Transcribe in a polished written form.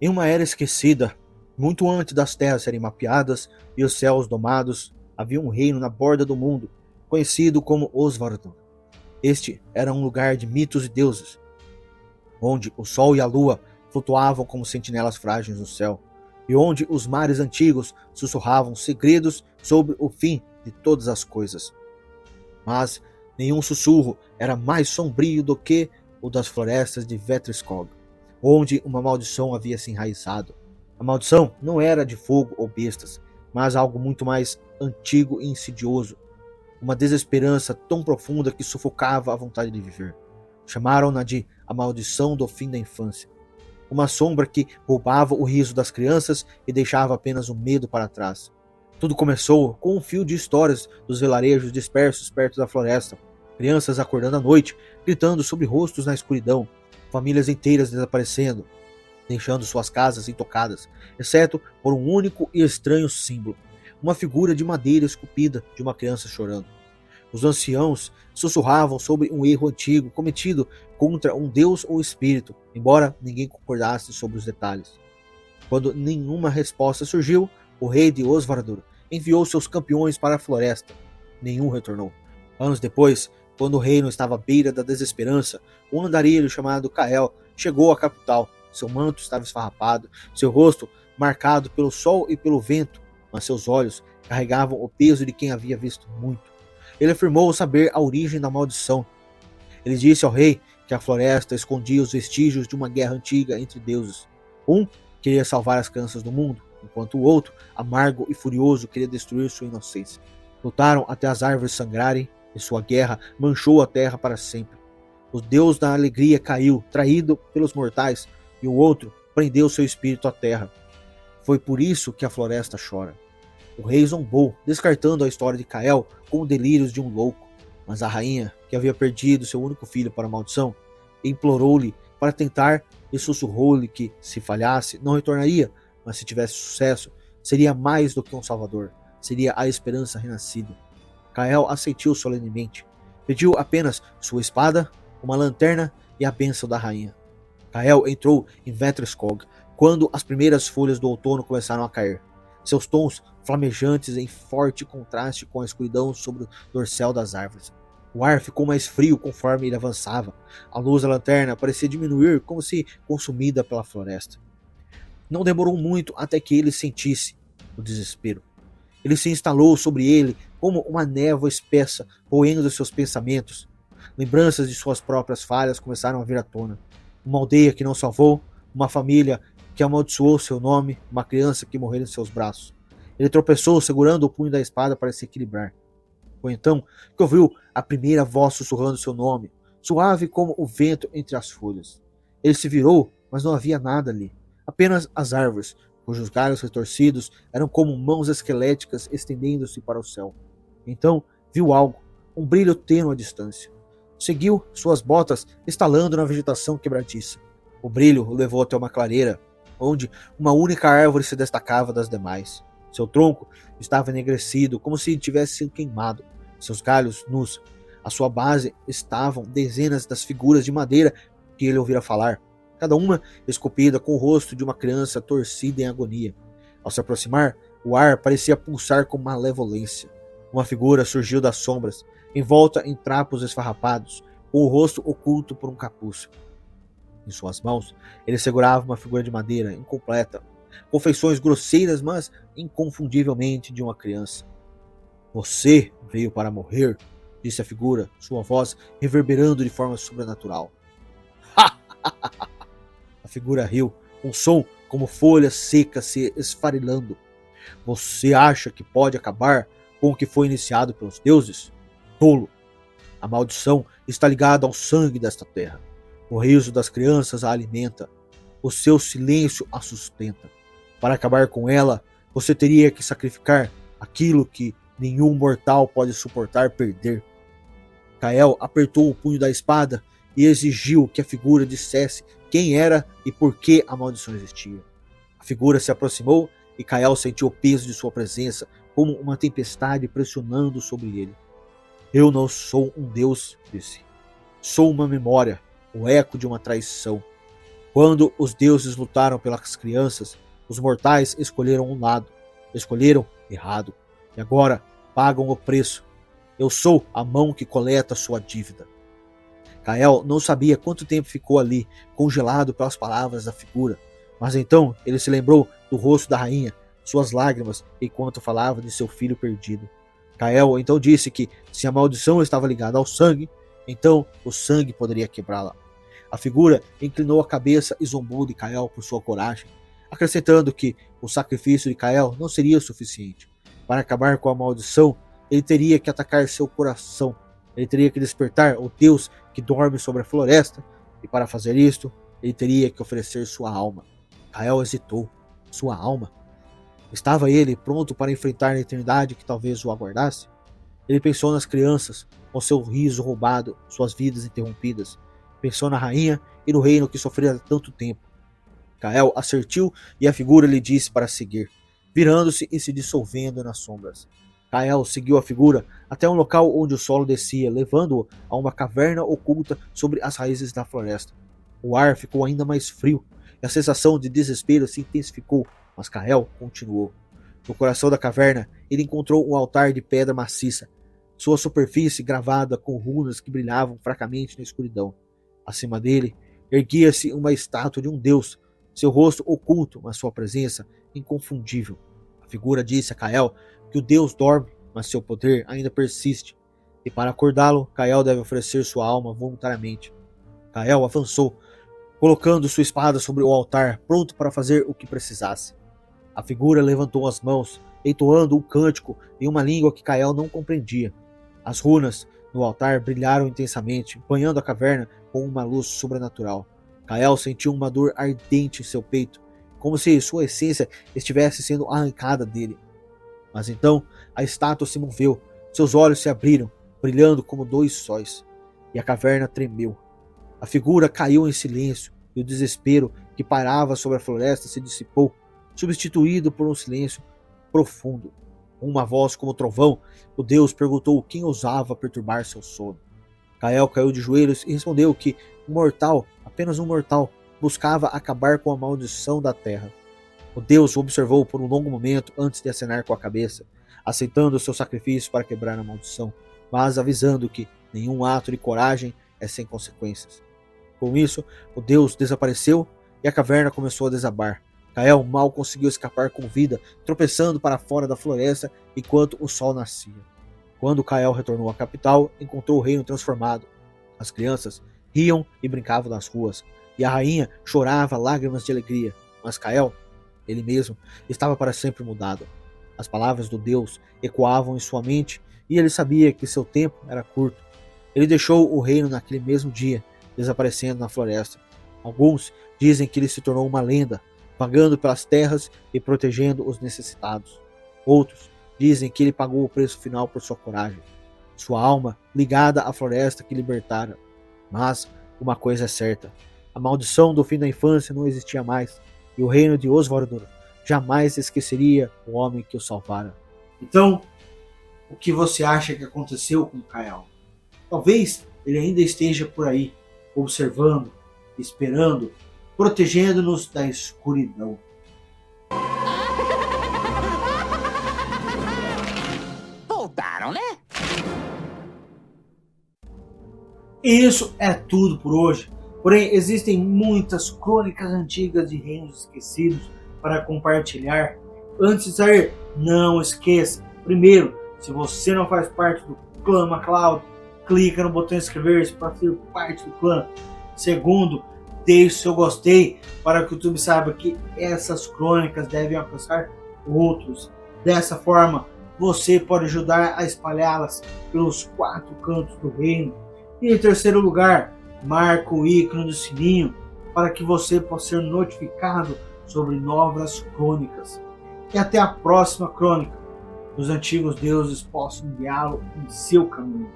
Em uma era esquecida, muito antes das terras serem mapeadas e os céus domados, havia um reino na borda do mundo, conhecido como Osvardor. Este era um lugar de mitos e deuses, onde o sol e a lua flutuavam como sentinelas frágeis no céu, e onde os mares antigos sussurravam segredos sobre o fim de todas as coisas. Mas nenhum sussurro era mais sombrio do que o das florestas de Vetriskog, onde uma maldição havia se enraizado. A maldição não era de fogo ou bestas, mas algo muito mais antigo e insidioso, uma desesperança tão profunda que sufocava a vontade de viver. Chamaram-na de a maldição do fim da infância, uma sombra que roubava o riso das crianças e deixava apenas o medo para trás. Tudo começou com um fio de histórias dos vilarejos dispersos perto da floresta. Crianças acordando à noite, gritando sobre rostos na escuridão, famílias inteiras desaparecendo, deixando suas casas intocadas, exceto por um único e estranho símbolo, uma figura de madeira esculpida de uma criança chorando. Os anciãos sussurravam sobre um erro antigo cometido contra um deus ou espírito, embora ninguém concordasse sobre os detalhes. Quando nenhuma resposta surgiu, o rei de Osvardor enviou seus campeões para a floresta. Nenhum retornou. Anos depois, quando o reino estava à beira da desesperança, um andarilho chamado Kael chegou à capital. Seu manto estava esfarrapado, seu rosto marcado pelo sol e pelo vento, mas seus olhos carregavam o peso de quem havia visto muito. Ele afirmou saber a origem da maldição. Ele disse ao rei que a floresta escondia os vestígios de uma guerra antiga entre deuses. Um queria salvar as crianças do mundo, enquanto o outro, amargo e furioso, queria destruir sua inocência. Lutaram até as árvores sangrarem, e sua guerra manchou a terra para sempre. O deus da alegria caiu, traído pelos mortais, e o outro prendeu seu espírito à terra. Foi por isso que a floresta chora. O rei zombou, descartando a história de Kael como delírios de um louco. Mas a rainha, que havia perdido seu único filho para a maldição, implorou-lhe para tentar e sussurrou-lhe que, se falhasse, não retornaria, mas se tivesse sucesso, seria mais do que um salvador, seria a esperança renascida. Kael aceitou solenemente. Pediu apenas sua espada, uma lanterna e a bênção da rainha. Kael entrou em Vetriskog quando as primeiras folhas do outono começaram a cair. Seus tons flamejantes em forte contraste com a escuridão sobre o dorsal das árvores. O ar ficou mais frio conforme ele avançava. A luz da lanterna parecia diminuir como se consumida pela floresta. Não demorou muito até que ele sentisse o desespero. Ele se instalou sobre ele como uma névoa espessa, roendo seus pensamentos. Lembranças de suas próprias falhas começaram a vir à tona. Uma aldeia que não salvou, uma família que amaldiçoou seu nome, uma criança que morreu em seus braços. Ele tropeçou segurando o punho da espada para se equilibrar. Foi então que ouviu a primeira voz sussurrando seu nome, suave como o vento entre as folhas. Ele se virou, mas não havia nada ali. Apenas as árvores, cujos galhos retorcidos eram como mãos esqueléticas estendendo-se para o céu. Então viu algo, um brilho tênue à distância. Seguiu suas botas estalando na vegetação quebradiça. O brilho o levou até uma clareira, onde uma única árvore se destacava das demais. Seu tronco estava enegrecido, como se tivesse sido queimado. Seus galhos nus. À sua base estavam dezenas das figuras de madeira que ele ouvira falar, cada uma esculpida com o rosto de uma criança torcida em agonia. Ao se aproximar, o ar parecia pulsar com malevolência. Uma figura surgiu das sombras, envolta em trapos esfarrapados, com o rosto oculto por um capuz. Em suas mãos, ele segurava uma figura de madeira incompleta, com feições grosseiras, mas inconfundivelmente de uma criança. Você veio para morrer, disse a figura, sua voz reverberando de forma sobrenatural. A figura riu, um som como folhas secas se esfarelando. Você acha que pode acabar com o que foi iniciado pelos deuses? Tolo! A maldição está ligada ao sangue desta terra. O riso das crianças a alimenta. O seu silêncio a sustenta. Para acabar com ela, você teria que sacrificar aquilo que nenhum mortal pode suportar perder. Kael apertou o punho da espada e exigiu que a figura dissesse quem era e por que a maldição existia. A figura se aproximou e Kael sentiu o peso de sua presença como uma tempestade pressionando sobre ele. Eu não sou um deus, disse. Sou uma memória, o eco de uma traição. Quando os deuses lutaram pelas crianças, os mortais escolheram um lado, escolheram errado, e agora pagam o preço. Eu sou a mão que coleta sua dívida. Kael não sabia quanto tempo ficou ali, congelado pelas palavras da figura, mas então ele se lembrou do rosto da rainha, suas lágrimas, enquanto falava de seu filho perdido. Kael então disse que, se a maldição estava ligada ao sangue, então o sangue poderia quebrá-la. A figura inclinou a cabeça e zombou de Kael por sua coragem, acrescentando que o sacrifício de Kael não seria suficiente. Para acabar com a maldição, ele teria que atacar seu coração. Ele teria que despertar o Deus que dorme sobre a floresta, e para fazer isto, ele teria que oferecer sua alma. Kael hesitou. Sua alma? Estava ele pronto para enfrentar a eternidade que talvez o aguardasse? Ele pensou nas crianças, com seu riso roubado, suas vidas interrompidas. Pensou na rainha e no reino que sofrera tanto tempo. Kael assentiu e a figura lhe disse para seguir, virando-se e se dissolvendo nas sombras. Kael seguiu a figura até um local onde o solo descia, levando-o a uma caverna oculta sobre as raízes da floresta. O ar ficou ainda mais frio e a sensação de desespero se intensificou, mas Kael continuou. No coração da caverna, ele encontrou um altar de pedra maciça, sua superfície gravada com runas que brilhavam fracamente na escuridão. Acima dele, erguia-se uma estátua de um deus, seu rosto oculto, mas sua presença inconfundível. A figura disse a Kael que o deus dorme, mas seu poder ainda persiste, e para acordá-lo, Kael deve oferecer sua alma voluntariamente. Kael avançou, colocando sua espada sobre o altar, pronto para fazer o que precisasse. A figura levantou as mãos, entoando um cântico em uma língua que Kael não compreendia. As runas no altar brilharam intensamente, banhando a caverna com uma luz sobrenatural. Kael sentiu uma dor ardente em seu peito, como se sua essência estivesse sendo arrancada dele. Mas então a estátua se moveu, seus olhos se abriram, brilhando como dois sóis, e a caverna tremeu. A figura caiu em silêncio, e o desespero que pairava sobre a floresta se dissipou, substituído por um silêncio profundo. Com uma voz como trovão, o deus perguntou quem ousava perturbar seu sono. Kael caiu de joelhos e respondeu que um mortal, apenas um mortal, buscava acabar com a maldição da terra. O deus o observou por um longo momento antes de acenar com a cabeça, aceitando o seu sacrifício para quebrar a maldição, mas avisando que nenhum ato de coragem é sem consequências. Com isso, o deus desapareceu e a caverna começou a desabar. Kael mal conseguiu escapar com vida, tropeçando para fora da floresta enquanto o sol nascia. Quando Kael retornou à capital, encontrou o reino transformado. As crianças riam e brincavam nas ruas, e a rainha chorava lágrimas de alegria, mas Kael, ele mesmo, estava para sempre mudado. As palavras do Deus ecoavam em sua mente e ele sabia que seu tempo era curto. Ele deixou o reino naquele mesmo dia, desaparecendo na floresta. Alguns dizem que ele se tornou uma lenda, vagando pelas terras e protegendo os necessitados. Outros dizem que ele pagou o preço final por sua coragem, sua alma ligada à floresta que libertara. Mas uma coisa é certa: a maldição do fim da infância não existia mais, e o reino de Osvardur jamais esqueceria o homem que o salvara. Então, o que você acha que aconteceu com Kael? Talvez ele ainda esteja por aí, observando, esperando, protegendo-nos da escuridão. Voltaram, né? E isso é tudo por hoje. Porém, existem muitas crônicas antigas de reinos esquecidos para compartilhar. Antes de sair, não esqueça. Primeiro, se você não faz parte do clã MacLeod, clica no botão inscrever-se para ser parte do clã. Segundo, deixe seu gostei para que o YouTube saiba que essas crônicas devem alcançar outros. Dessa forma, você pode ajudar a espalhá-las pelos 4 cantos do reino. E em terceiro lugar, marque o ícone do sininho para que você possa ser notificado sobre novas crônicas. E até a próxima crônica. Os antigos deuses possam guiá-lo em seu caminho.